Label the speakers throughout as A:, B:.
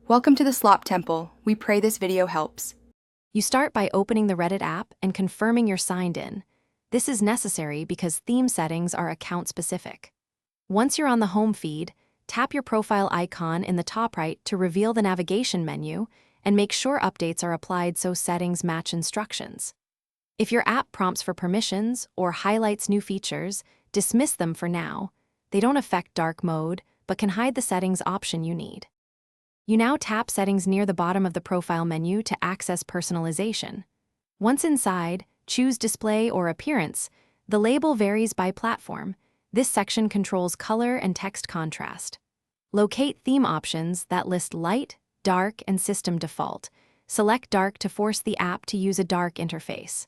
A: Welcome to the Slop Temple. We pray this video helps.
B: You start by opening the Reddit app and confirming you're signed in. This is necessary because theme settings are account-specific. Once you're on the home feed, tap your profile icon in the top right to reveal the navigation menu and make sure updates are applied so settings match instructions. If your app prompts for permissions or highlights new features, dismiss them for now. They don't affect dark mode, but can hide the settings option you need. You now tap Settings near the bottom of the profile menu to access personalization. Once inside, choose Display or Appearance. The label varies by platform. This section controls color and text contrast. Locate theme options that list light, dark, and system default. Select dark to force the app to use a dark interface.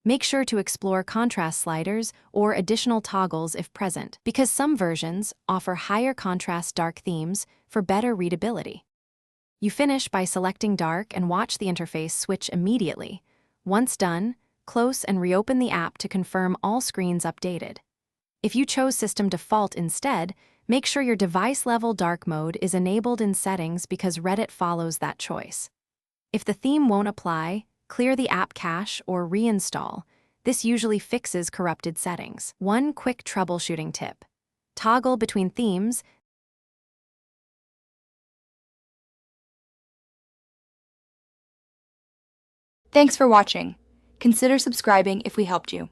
B: Make sure to explore contrast sliders or additional toggles if present, because some versions offer higher contrast dark themes for better readability. You finish by selecting dark and watch the interface switch immediately. Once done, close and reopen the app to confirm all screens updated. If you chose System Default instead, make sure your device-level dark mode is enabled in settings because Reddit follows that choice. If the theme won't apply, clear the app cache or reinstall. This usually fixes corrupted settings. One quick troubleshooting tip: toggle between themes.
A: Thanks for watching. Consider subscribing if we helped you.